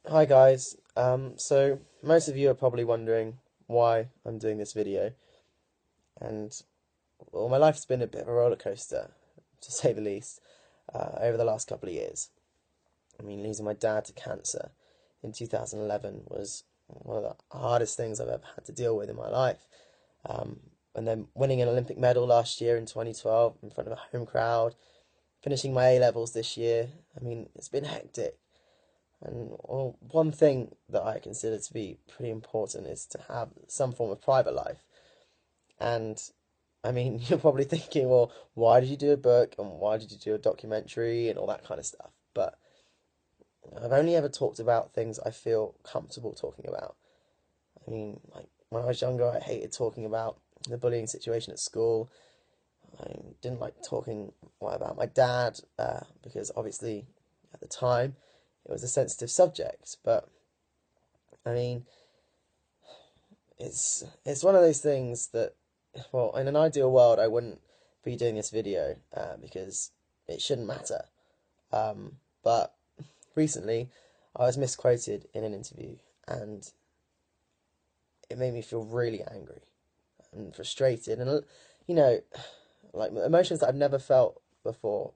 Hi guys. So most of you are probably wondering why I'm doing this video, and well, my life's been a bit of a roller coaster, to say the least, over the last couple of years. I mean, losing my dad to cancer in 2011 was one of the hardest things I've ever had to deal with in my life. Um, and then winning an Olympic medal last year in 2012 in front of a home crowd, finishing my A levels this year. I mean, it's been hectic. And well, one thing that I consider to be pretty important is to have some form of private life. And I mean, you're probably thinking, well, why did you do a book and why did you do a documentary and all that kind of stuff? But I've only ever talked about things I feel comfortable talking about. I mean, like when I was younger, I hated talking about the bullying situation at school. I didn't like talking about my dad because obviously at the time it was a sensitive subject. But I mean, it's one of those things that, well, in an ideal world, I wouldn't be doing this video because it shouldn't matter. But recently, I was misquoted in an interview, and it made me feel really angry and frustrated, and you know, like emotions that I've never felt before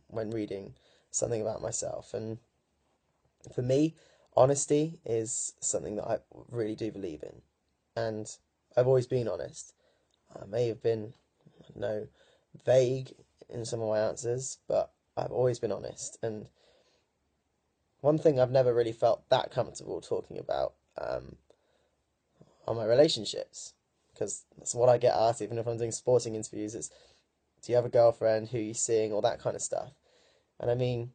when reading something about myself. And for me, honesty is something that I really do believe in, and I've always been honest. I may have been, I don't know, vague in some of my answers, but I've always been honest. And one thing I've never really felt that comfortable talking about are my relationships, because that's what I get asked, even if I'm doing sporting interviews. It's, do you have a girlfriend? Who are you seeing? All that kind of stuff. And I mean,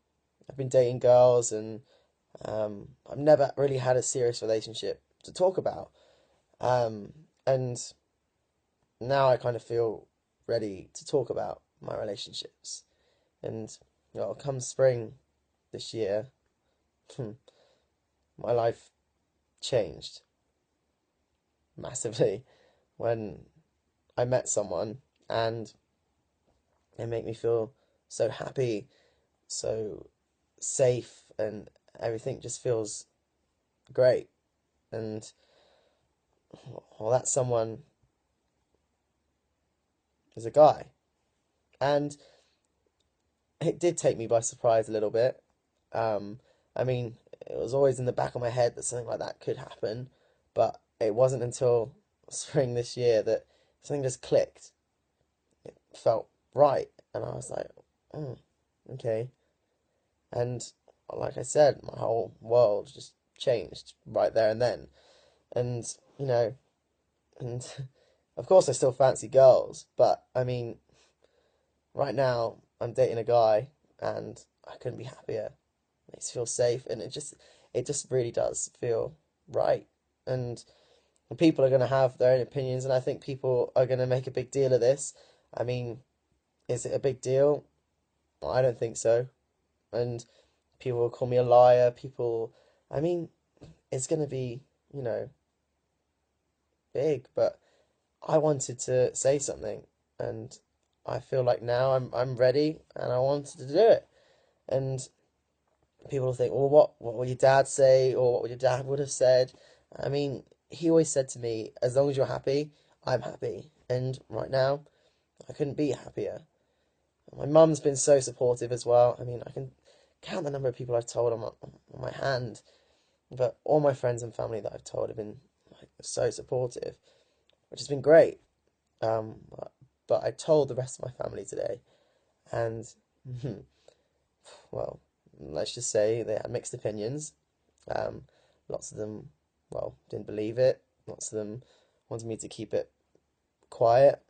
I've been dating girls, and I've never really had a serious relationship to talk about. And now I kind of feel ready to talk about my relationships. And come spring this year, my life changed massively when I met someone, and it made me feel so happy, so safe, and everything just feels great. And well, that someone is a guy. And it did take me by surprise a little bit. I mean, it was always in the back of my head that something like that could happen, but it wasn't until spring this year that something just clicked. It felt right, and I was like, oh, okay. And like I said, my whole world just changed right there and then. And, and of course I still fancy girls, but I mean, right now I'm dating a guy, and I couldn't be happier. It makes me feel safe, and it just really does feel right. And people are going to have their own opinions, and I think people are going to make a big deal of this. I mean, is it a big deal? I don't think so. And people will call me a liar. I mean, it's going to be, you know, big, but I wanted to say something, and I feel like now I'm ready, and I wanted to do it. And people will think, well, what will your dad say, or what would your dad would have said? I mean, he always said to me, as long as you're happy, I'm happy. And right now, I couldn't be happier. My mum's been so supportive as well. I mean, I can count the number of people I've told on my hand, but all my friends and family that I've told have been like so supportive, which has been great. Um, but I told the rest of my family today, and well, let's just say they had mixed opinions. Um, Lots of them, well, didn't believe it. Lots of them wanted me to keep it quiet.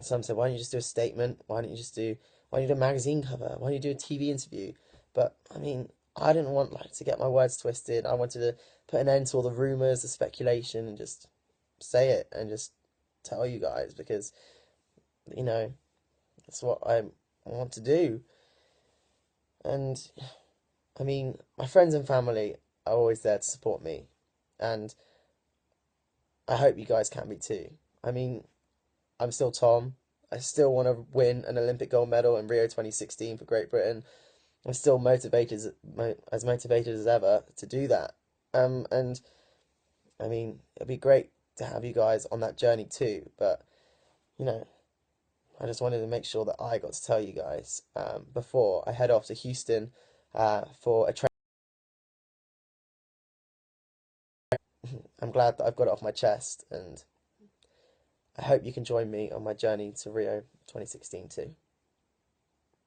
Some said, why don't you just do a statement? Why don't you do a magazine cover? Why don't you do a TV interview? But I mean, I didn't want like to get my words twisted. I wanted to put an end to all the rumors, the speculation, and just say it and just tell you guys, because you know that's what I want to do. And I mean, my friends and family are always there to support me, and I hope you guys can be too. I mean, I'm still Tom. I still want to win an Olympic gold medal in Rio 2016 for Great Britain. I'm still as motivated as ever to do that. And I mean, it'd be great to have you guys on that journey too. But you know, I just wanted to make sure that I got to tell you guys before I head off to Houston for a train. I'm glad that I've got it off my chest, and I hope you can join me on my journey to Rio 2016 too.